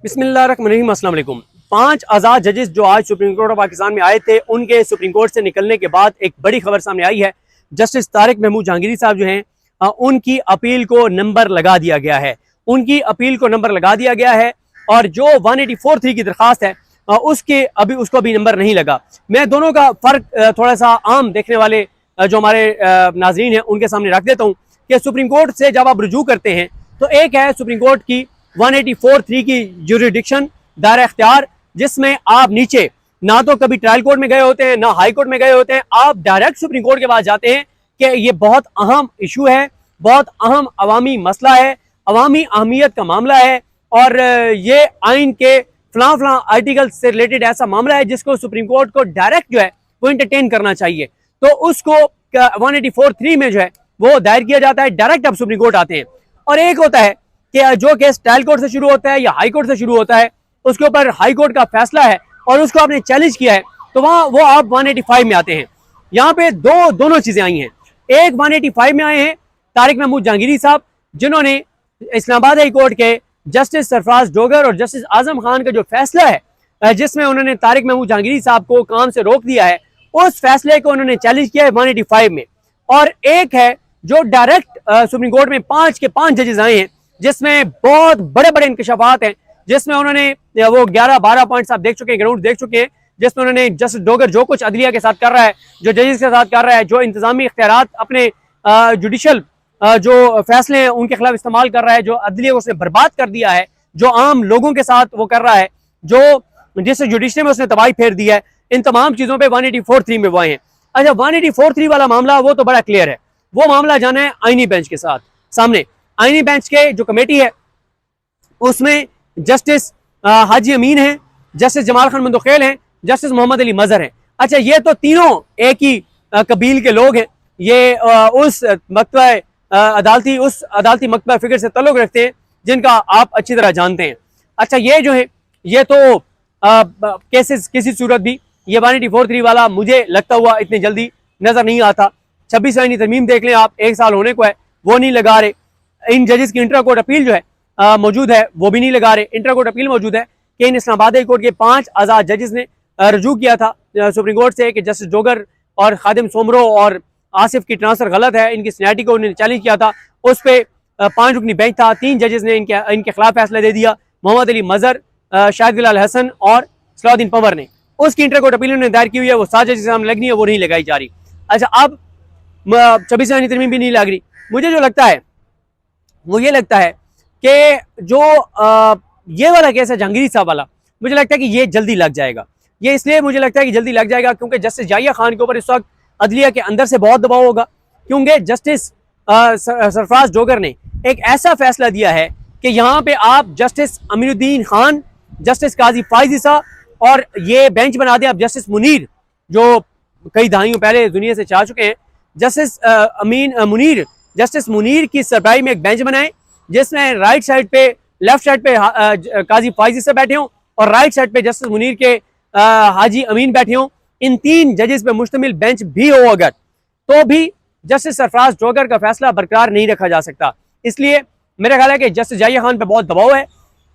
बिस्मिल्लाहिर्रहमानिर्रहीम, अस्सलाम वालेकुम। 5 आज़ाद जजेस जो आज सुप्रीम कोर्ट ऑफ पाकिस्तान में आए थे, उनके सुप्रीम कोर्ट से निकलने के बाद एक बड़ी खबर सामने आई है। जस्टिस तारिक महमूद जहांगीरी साहब जो हैं, उनकी अपील को नंबर लगा दिया गया है। उनकी अपील को नंबर लगा दिया गया है और जो 184(3) की दरखास्त है उसको अभी नंबर नहीं लगा। मैं दोनों का फ़र्क थोड़ा सा आम देखने वाले जो हमारे नाजरीन हैं उनके सामने रख देता हूँ कि सुप्रीम कोर्ट से जब आप रुजू करते हैं तो एक है सुप्रीम कोर्ट की 184(3) की जुरिडिक्शन, दायरा इख्तियार, जिसमें आप नीचे ना तो कभी ट्रायल कोर्ट में गए होते हैं ना हाई कोर्ट में गए होते हैं, आप डायरेक्ट सुप्रीम कोर्ट के पास जाते हैं कि ये बहुत अहम इशू है, बहुत अहम अवामी मसला है, अवामी अहमियत का मामला है और ये आइन के फलां आर्टिकल से रिलेटेड ऐसा मामला है जिसको सुप्रीम कोर्ट को डायरेक्ट जो है वो इंटरटेन करना चाहिए। तो उसको 184(3) में जो है वो दायर किया जाता है, डायरेक्ट आप सुप्रीम कोर्ट आते हैं। और एक होता है कि जो केस ट्रायल कोर्ट से शुरू होता है या हाई कोर्ट से शुरू होता है, उसके ऊपर हाई कोर्ट का फैसला है और उसको आपने चैलेंज किया है, तो वहां वो आप 185 में आते हैं। यहाँ पे दोनों चीजें आई हैं। एक 185 में आए हैं तारिक महमूद जहांगीरी साहब, जिन्होंने इस्लामाबाद हाई कोर्ट के जस्टिस सरफराज डोगर और जस्टिस आजम खान का जो फैसला है जिसमें उन्होंने तारिक महमूद जहांगीरी साहब को काम से रोक दिया है, उस फैसले को उन्होंने चैलेंज किया है 185 में। और एक है जो डायरेक्ट सुप्रीम कोर्ट में 5 के 5 जजेस आए हैं, जिसमें बहुत बड़े बड़े इंकशाफात हैं, जिसमें उन्होंने वो 11-12 पॉइंट्स आप देख चुके हैं, ग्राउंड देख चुके हैं, जिसमें उन्होंने जस्टिस डोगर जो कुछ अदलिया के साथ कर रहा है, जो जजेस के साथ कर रहा है, जो इंतजामी इख्तियारात अपने जुडिशल जो फैसले हैं उनके खिलाफ इस्तेमाल कर रहा है, जो अदलिया को उसने बर्बाद कर दिया है, जो आम लोगों के साथ वो कर रहा है, जो जिससे जुडिशरी में उसने तबाही फेर दी है, इन तमाम चीज़ों पे 184(3) में वो आए हैं। अच्छा, 184(3) वाला मामला वो तो बड़ा क्लियर है। वो मामला जाना है आईनी बेंच के साथ सामने। आईनी बेंच के जो कमेटी है उसमें जस्टिस हाजी अमीन है, जस्टिस जमाल खान मंदोखेल हैं, जस्टिस मोहम्मद अली मजहर हैं। अच्छा, ये तो तीनों एक ही कबील के लोग हैं। ये उस अदालती मकतबा फिक्र से तल्लुक रखते हैं जिनका आप अच्छी तरह जानते हैं। अच्छा, ये जो है ये तो केसेस किसी सूरत भी ये 184(3) वाला मुझे लगता हुआ इतनी जल्दी नजर नहीं आता। 26 आईनी तरमीम देख लें आप, 1 साल होने को है, वो नहीं लगा रहे। इन जजेस की इंट्रा कोर्ट अपील जो है मौजूद है, वो भी नहीं लगा रहे। इंट्रा कोर्ट अपील मौजूद है कि इन इस्लामाबाद हाई कोर्ट के 5 आज़ाद जजेस ने रजू किया था सुप्रीम कोर्ट से कि जस्टिस डोगर और खादिम सोमरो और आसिफ की ट्रांसफर गलत है, इनकी सीनियरिटी को उन्होंने चैलेंज किया था। उस पर 5 रुकनी बेंच था, 3 जजेस ने इनके खिलाफ फैसला दे दिया, मोहम्मद अली मजहर, शाहिद बिलाल हसन और सलाउद्दीन पंवर ने। उसकी इंटर कोर्ट अपील उन्होंने दायर की हुई है, वो 7 जजेस सामने लगनी है, वो नहीं लगाई जा रही। अच्छा, अब 26 आईनी तरमीम भी नहीं लग रही। मुझे जो लगता है वो ये लगता है कि जो ये वाला केस है जहांगीरी साहब वाला, मुझे लगता है कि ये जल्दी लग जाएगा। ये इसलिए मुझे लगता है कि जल्दी लग जाएगा क्योंकि जस्टिस जाहिया खान के ऊपर इस वक्त अदलिया के अंदर से बहुत दबाव होगा, क्योंकि जस्टिस सरफराज डोगर ने एक ऐसा फैसला दिया है कि यहाँ पे आप जस्टिस अमीनुद्दीन खान, जस्टिस काजी फायजी साहब और ये बेंच बना दें आप जस्टिस मुनीर, जो कई दहाइयों पहले दुनिया से जा चुके हैं, जस्टिस मुनीर की सरबराही में एक बेंच बनाए जिसमें राइट साइड पे, लेफ्ट साइड पे काजी फायजी से बैठे हों और राइट साइड पे जस्टिस मुनीर के हाजी अमीन बैठे हों। इन 3 जजेस पे मुश्तमिल बेंच भी हो अगर, तो भी जस्टिस सरफराज डोगर का फैसला बरकरार नहीं रखा जा सकता। इसलिए मेरा ख्याल है कि जस्टिस जाहिया खान पे बहुत दबाव है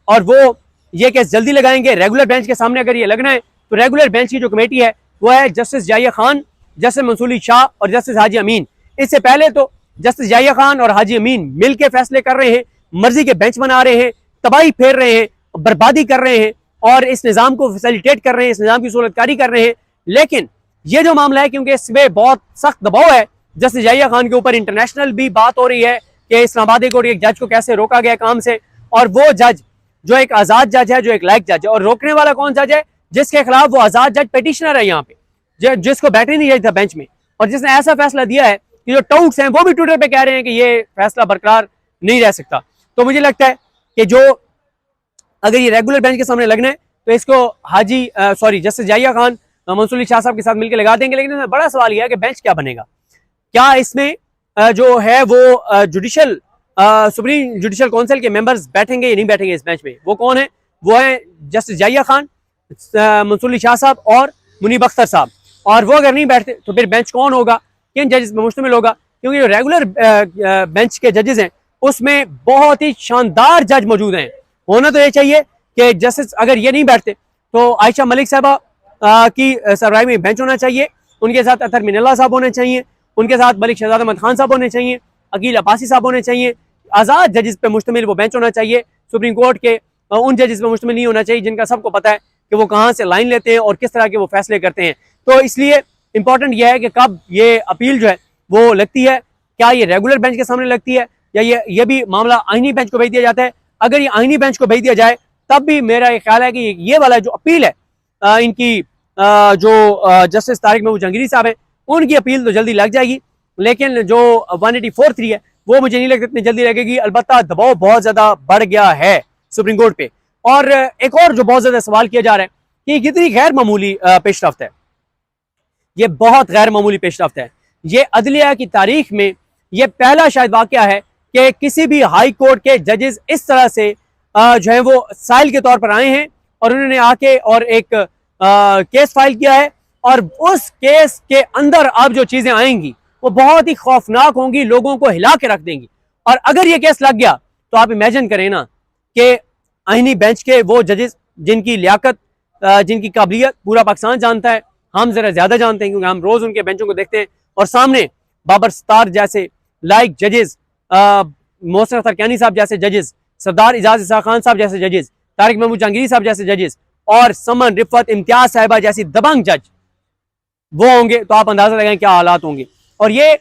और वो ये केस जल्दी लगाएंगे। रेगुलर बेंच के सामने अगर ये लगना है तो रेगुलर बेंच की जो कमेटी है वो है जस्टिस जाहिया खान, जस्टिस मंसूर शाह और जस्टिस हाजी अमीन। इससे पहले तो जस्टिस जाहिया खान और हाजी अमीन मिल के फैसले कर रहे हैं, मर्जी के बेंच बना रहे हैं, तबाही फेर रहे हैं, बर्बादी कर रहे हैं और इस निज़ाम को फैसिलिटेट कर रहे हैं, इस निज़ाम की सहूलतकारी कर रहे हैं। लेकिन ये जो मामला है, क्योंकि इसमें बहुत सख्त दबाव है जस्टिस जाहिया खान के ऊपर, इंटरनेशनल भी बात हो रही है कि इस्लामाबाद हाई कोर्ट एक जज को कैसे रोका गया काम से, और वो जज जो एक आज़ाद जज है, जो एक लायक जज है, और रोकने वाला कौन जज है? जिसके खिलाफ वो आज़ाद जज पिटिशनर है यहाँ पे, जिसको बैठने नहीं चाहिए था बेंच में, और जिसने ऐसा फैसला दिया है कि जो टाउट्स हैं वो भी ट्विटर पे कह रहे हैं कि ये फैसला बरकरार नहीं रह सकता। तो मुझे लगता है कि जो अगर ये रेगुलर बेंच के सामने लगना है तो इसको जस्टिस जाहिया खान मंसूर शाह साहब के साथ मिलकर लगा देंगे। लेकिन बड़ा सवाल यह है कि बेंच क्या बनेगा? क्या इसमें जो है वो जुडिशल सुप्रीम जुडिशल काउंसिल के मेंबर्स बैठेंगे या नहीं बैठेंगे इस बेंच में? वो कौन है? वो है जस्टिस जाहिया खान, मंसूर शाह साहब और मुनीब अख्तर साहब। और वो अगर नहीं बैठते तो फिर बेंच कौन होगा, किन जजेस में मुश्तमिल होगा? क्योंकि जो रेगुलर बेंच के जजेस हैं उसमें बहुत ही शानदार जज मौजूद हैं। होना तो ये चाहिए कि जस्टिस अगर ये नहीं बैठते तो आयशा मलिक साहबा की सरबराही में बेंच होना चाहिए, उनके साथ अतर मिनल्ला साहब होने चाहिए, उनके साथ मलिक शहजाद अहमद खान साहब होने चाहिए, अकील अब्बासी साहब होने चाहिए। आज़ाद जजेस पे मुश्तमिल वो बेंच होना चाहिए, सुप्रीम कोर्ट के उन जजेस पे मुश्तमिल नहीं होना चाहिए जिनका सबको पता है कि वो कहाँ से लाइन लेते हैं और किस तरह के वो फैसले करते हैं। तो इसलिए इंपॉर्टेंट यह है कि कब ये अपील जो है वो लगती है, क्या ये रेगुलर बेंच के सामने लगती है या ये भी मामला आईनी बेंच को भेज दिया जाता है। अगर ये आईनी बेंच को भेज दिया जाए तब भी मेरा ये ख्याल है कि ये वाला जो अपील है इनकी जो जस्टिस तारिक महमूद जहांगीरी साहब है उनकी अपील तो जल्दी लग जाएगी, लेकिन जो 184(3) है वो मुझे नहीं लगता इतनी जल्दी लगेगी। अलबत्ता दबाव बहुत ज्यादा बढ़ गया है सुप्रीम कोर्ट पे। और एक और जो बहुत ज्यादा सवाल किया जा रहा है कि कितनी गैर मामूली पेशरफ्त है, ये बहुत गैर मामूली पेशरफ्त है। ये अदलिया की तारीख में ये पहला शायद वाकया है कि किसी भी हाई कोर्ट के जजेस इस तरह से जो है वो साइल के तौर पर आए हैं और उन्होंने आके और एक केस फाइल किया है, और उस केस के अंदर अब जो चीजें आएंगी वो बहुत ही खौफनाक होंगी, लोगों को हिला के रख देंगी। और अगर ये केस लग गया तो आप इमेजिन करें ना कि आईनी बेंच के वो जजेस जिनकी लियाकत जिनकी काबिलियत पूरा पाकिस्तान जानता है, हम जरा ज्यादा जानते हैं क्योंकि हम रोज उनके बेंचों को देखते हैं, और सामने बाबर सत्तार जैसे लाइक जजेस, मोहसिन अख्तर कैनी साहब जैसे जजेस, सरदार इजाज इसा खान साहब जैसे जजेस, तारिक महमूद जहांगीरी साहब जैसे जजेस और समन रिफत इम्तियाज साहिबा जैसी दबंग जज वो होंगे, तो आप अंदाजा लगाएं क्या हालात होंगे। और ये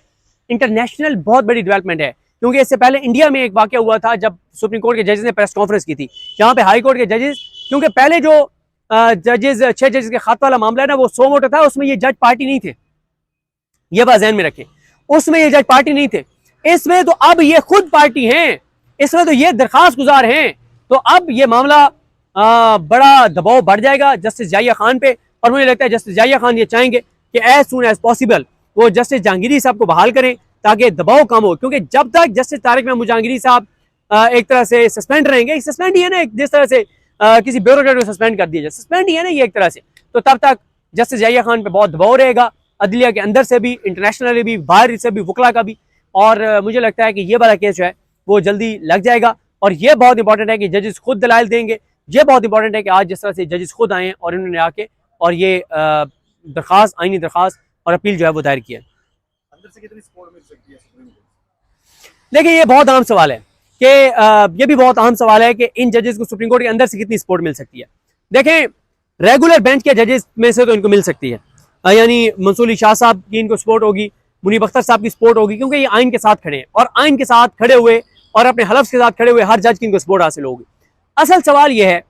इंटरनेशनल बहुत बड़ी डेवलपमेंट है, क्योंकि इससे पहले इंडिया में एक वाकया हुआ था जब सुप्रीम कोर्ट के जजेस ने प्रेस कॉन्फ्रेंस की थी, जहां पे हाई कोर्ट के जजेस, क्योंकि पहले जो जजेस 6 जजेस के खात वाला मामला है ना वो 100 वोट था, उसमें ये जज पार्टी नहीं थे, ये बात ध्यान में रखें, उसमें ये जज पार्टी नहीं थे। इसमें तो अब ये खुद पार्टी हैं, इसमें तो ये दरखास्त गुजार हैं। तो अब ये मामला बड़ा दबाव बढ़ जाएगा जस्टिस जाहिया खान पे, और मुझे लगता है जस्टिस जाहिया खान ये चाहेंगे कि एज सून एज पॉसिबल वो जस्टिस जहांगीरी साहब को बहाल करें ताकि दबाव कम हो, क्योंकि जब तक जस्टिस तारिक महमूद जहांगीरी साहब एक तरह से सस्पेंड रहेंगे, सस्पेंड ही है ना, जिस तरह से किसी ब्यूरोक्रेट को सस्पेंड कर दिया जाए, सस्पेंड ही है ना ये एक तरह से, तो तब तक जस्टिस जाहिया खान पे बहुत दबाव रहेगा, अदलिया के अंदर से भी, इंटरनेशनली भी, बाहर से भी, वकला का भी। और मुझे लगता है कि ये वाला केस जो है वो जल्दी लग जाएगा। और ये बहुत इंपॉर्टेंट है कि जजेस खुद दलाइल देंगे, ये बहुत इंपॉर्टेंट है कि आज जिस तरह से जजेस खुद आए और इन्होंने आके और ये दरखास्त, आईनी दरखास्त और अपील जो है वो दायर किया। अंदर से कितनी सपोर्ट मिल सकती है? देखिए ये बहुत अहम सवाल है कि ये भी बहुत अहम सवाल है कि इन जजेस को सुप्रीम कोर्ट के अंदर से कितनी सपोर्ट मिल सकती है। देखें रेगुलर बेंच के जजेस में से तो इनको मिल सकती है, यानी मंसूर अली शाह साहब की इनको सपोर्ट होगी, मुनीब अख्तर साहब की सपोर्ट होगी, क्योंकि ये आइन के साथ खड़े हैं और आइन के साथ खड़े हुए और अपने हलफ के साथ खड़े हुए हर जज की इनको सपोर्ट हासिल होगी। असल सवाल ये है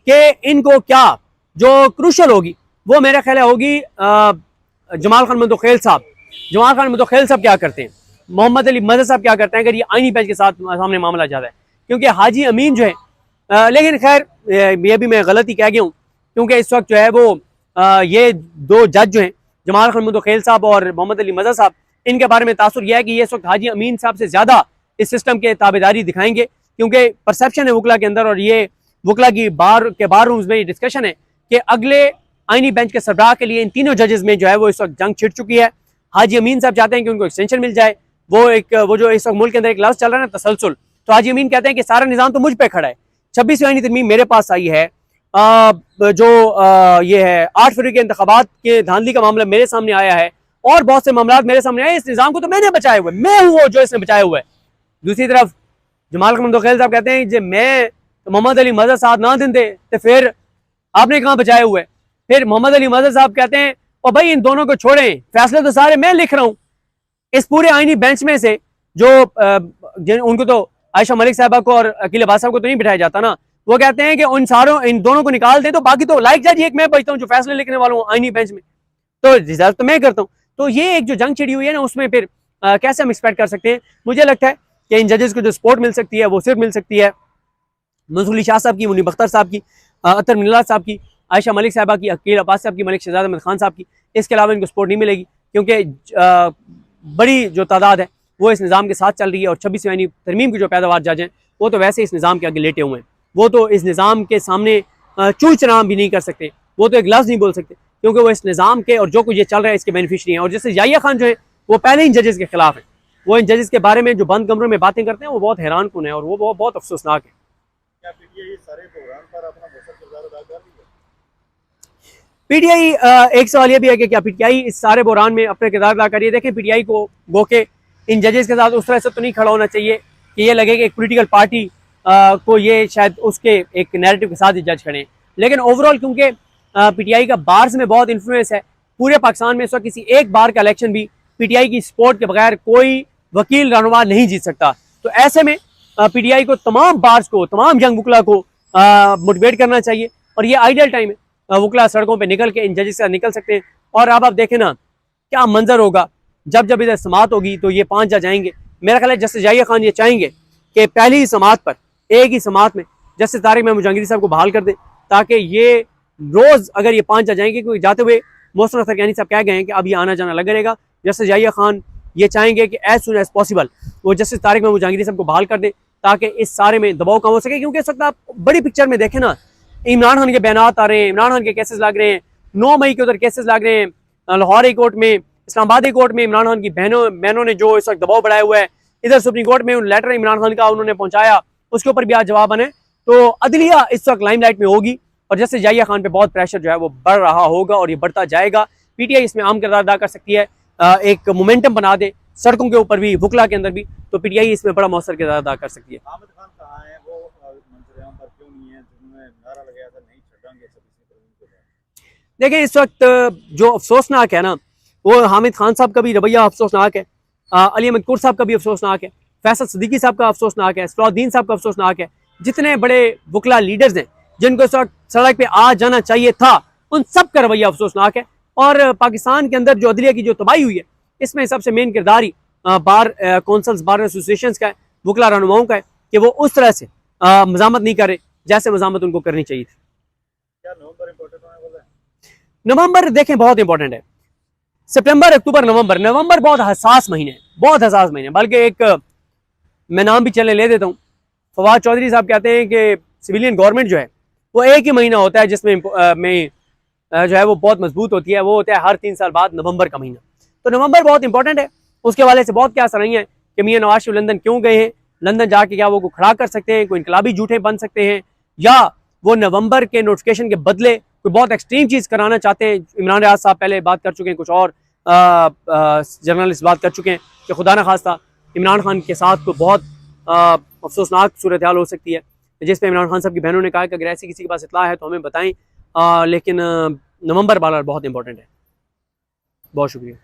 कि इनको क्या जो क्रूशल होगी वो मेरा ख्याल होगी जमाल खान मंदोखेल साहब। जमाल खान मंदोखेल साहब क्या करते हैं, मोहम्मद अली मजहर साहब क्या करते हैं अगर ये आईनी बेंच के साथ सामने मामला जाता है, क्योंकि हाजी अमीन जो है लेकिन खैर ये भी मैं गलती कह गया हूँ, क्योंकि इस वक्त जो है वो ये दो जज जो हैं जमाल खान मंदोखेल साहब और मोहम्मद अली मजहर साहब, इनके बारे में तासुर यह है कि ये इस वक्त हाजी अमीन साहब से ज्यादा इस सिस्टम के ताबेदारी दिखाएंगे, क्योंकि परसेप्शन है वकला के अंदर और ये वकला की बार रूम्स में डिस्कशन है कि अगले आईनी बेंच के सरबराह के लिए इन तीनों जजेस में जो है वो इस वक्त जंग छिड़ चुकी है। हाजी अमीन साहब चाहते हैं कि उनको एक्सटेंशन मिल जाए, वो जो इस वक्त मुल्क के अंदर एक लफ्ज़ चल रहा है ना तसलसल, तो हाजी अमीन कहते हैं कि सारा निज़ाम तो मुझ पर खड़ा है। 26वीं आईनी तरमीम मेरे पास आई है, ये है 8 फरवरी के इंतखाबात के धांधली का मामला मेरे सामने आया है और बहुत से मामला मेरे सामने आए, इस निज़ाम को तो मैंने बचाया हुआ है, मैं हूँ जो इसने बचाया हुआ है। दूसरी तरफ जमाल खान मंदोखेल साहब कहते हैं कि मैं तो मोहम्मद अली मजहर साहब ना देंदे तो फिर आपने कहाँ बचाए हुए। फिर मोहम्मद अली मजहर साहब कहते हैं और भाई इन दोनों को छोड़ें, फैसले तो सारे मैं लिख रहा हूँ। इस पूरे आईनी बेंच में से जो उनको तो आयशा मलिक साहबा को और अकील अब्बासी साहब को तो नहीं बिठाया जाता ना, वो कहते हैं कि इन दोनों को निकाल दें तो बाकी तो लाइक जज एक मैं बचता हूँ जो फैसले लिखने वाला हूँ आईनी बेंच में, तो रिजर्व तो मैं करता हूँ। तो ये एक जो जंग छिड़ी हुई है ना उसमें फिर कैसे हम एक्सपेक्ट कर सकते हैं। मुझे लगता है कि इन जजेस को जो सपोर्ट मिल सकती है वो सिर्फ मिल सकती है मंसूर अली शाह साहब की, मुनीब अख्तर साहब की, अतर मिनल्ला साहब की, आयशा मलिक साहबा की, अकील अब्बासी साहब की, मलिक शहजाद अहमद खान साहब की। इसके अलावा इनको सपोर्ट नहीं मिलेगी, क्योंकि बड़ी जो तादाद है वो इस निज़ाम के साथ चल रही है और 26वीं आईनी तरमीम की जो पैदावार जज हैं वो तो वैसे इस निज़ाम के आगे लेटे हुए हैं, वो तो इस निज़ाम के सामने चूँ चनाम भी नहीं कर सकते, वो तो एक लफ्ज़ नहीं बोल सकते, क्योंकि वो इस निज़ाम के और जो कुछ ये चल रहा है इसके बेनिफिशरी हैं। और जैसे जाहिया खान जो है वो पहले इन जजेस के खिलाफ है, वो इन जजेस के बारे में जो बंद कमरों में बातें करते हैं वो बहुत हैरान कुन है और वो बहुत अफसोसनाक है। क्या पीटीआई सारे प्रोग्राम पर अपना मौसर किरदार अदा कर रही है? पीटीआई एक सवाल ये भी है कि क्या पीटीआई इस सारे बहरान में अपने किरदार अदा करिए। देखें, पीटीआई को गो के इन जजेस के साथ उस तरह से तो नहीं खड़ा होना चाहिए कि ये लगे कि एक पॉलिटिकल पार्टी को ये शायद उसके एक नैरेटिव के साथ ही जज करें। लेकिन ओवरऑल क्योंकि पीटीआई का बार्स में बहुत इन्फ्लुएंस है, पूरे पाकिस्तान में इस वक्त किसी एक बार का इलेक्शन भी पीटीआई की सपोर्ट के बगैर कोई वकील रहनुमा नहीं जीत सकता। तो ऐसे में पीटीआई को तमाम बार्स को, तमाम यंग वकला को मोटिवेट करना चाहिए और ये आइडियल टाइम है। वकला सड़कों पे निकल के इन जजेस से निकल सकते हैं। और अब आप देखें ना क्या मंजर होगा जब जब इधर समात होगी तो ये 5 जज आएंगे। मेरा ख्याल है जस्टिस जाहिया खान ये चाहेंगे कि पहली ही समात पर, एक ही समात में जस्टिस तारिक महमूद जहांगीरी साहब को बहाल कर दे, ताकि ये रोज अगर ये 5 जज आएंगे, क्योंकि जाते हुए मोहसिन अख्तर साहब कह गए हैं कि अब ये आना जाना लगा रहेगा। जस्टिस जाहिया खान ये चाहेंगे कि एज सुन एज पॉसिबल वो जस्टिस तारिक महमूद जहांगीरी साहब को बहाल कर दे, ताकि इस सारे में दबाव कम हो सके। क्योंकि इस वक्त आप बड़ी पिक्चर में देखें ना, इमरान खान के बयानात आ रहे हैं, इमरान खान के केसेस लग रहे हैं, 9 मई के उधर केसेस लग रहे हैं, लाहौर हाई कोर्ट में, इस्लामाबाद हाई कोर्ट में इमरान खान की बहनों ने जो इस वक्त दबाव बढ़ाया हुआ है, इधर सुप्रीम कोर्ट में लेटर इमरान खान का उन्होंने पहुंचाया, उसके ऊपर भी आज जवाब बने। तो अदलिया इस वक्त लाइमलाइट में होगी और जैसे जाहिया खान पे बहुत प्रेशर जो है वो बढ़ रहा होगा और ये बढ़ता जाएगा। पीटीआई इसमें अहम किरदार अदा कर सकती है, एक मोमेंटम बना दे सड़कों के ऊपर भी, वकला के अंदर भी, तो पीटीआई इसमें बड़ा मौसर किरदार अदा कर सकती है। हामिद खान कहाँ है? वो मंजरेआम पर क्यों नहीं है? जिन्होंने नारा लगाया था नहीं छड़ांगे सब। देखिए, इस वक्त जो अफसोसनाक है ना, वो हामिद खान साहब का भी रवैया अफसोसनाक है, अली अहमद कुर साहब का भी अफसोसनाक है, फैसल सिद्दीकी साहब का अफसोसनाक है, सलाउद्दीन साहब का अफसोसनाक है। जितने बड़े वकला लीडर्स हैं जिनको इस वक्त सड़क पे आ जाना चाहिए था, उन सब का रवैया अफसोसनाक है। और पाकिस्तान के अंदर जो अदलिया की जो तबाही हुई है, इसमें सबसे मेन किरदार ही बार कौंसल्स, बार एसोसिएशन का है, वकला रहनुमाओं का है कि वो उस तरह से मजामत नहीं करे जैसे मजामत उनको करनी चाहिए थी। क्या नवंबर इंपॉर्टेंट होने वाला है? नवंबर देखें बहुत इंपॉर्टेंट है। सितंबर, अक्टूबर, नवंबर, नवंबर बहुत हसास महीने है, बहुत हसास महीने। बल्कि एक मैं नाम भी चलने ले देता हूँ, फवाद चौधरी साहब कहते हैं कि सिविलियन गवर्नमेंट जो है वो एक ही महीना होता है जिसमें जो है वो बहुत मजबूत होती है, वो होता है हर 3 साल बाद नवंबर का महीना। तो नवंबर बहुत इंपॉर्टेंट है। उसके हवाले से बहुत क्या सराही है कि मियां नवाज शरीफ लंदन क्यों गए हैं, लंदन जाके क्या वो को खड़ा कर सकते हैं, कोई इनकलाबी झूठे बन सकते हैं, या वो नवंबर के नोटिफिकेशन के बदले कोई बहुत एक्सट्रीम चीज़ कराना चाहते हैं। इमरान रियाज साहब पहले बात कर चुके हैं, कुछ और जर्नलिस्ट बात कर चुके हैं कि खुदा न खास्ता इमरान खान के साथ कोई बहुत अफसोसनाक सूरत हाल हो सकती है, जिस पे इमरान खान साहब की बहनों ने कहा कि अगर ऐसी किसी के पास इतला है तो हमें बताएं। लेकिन नवंबर वाला बहुत इंपॉर्टेंट है। बहुत शुक्रिया।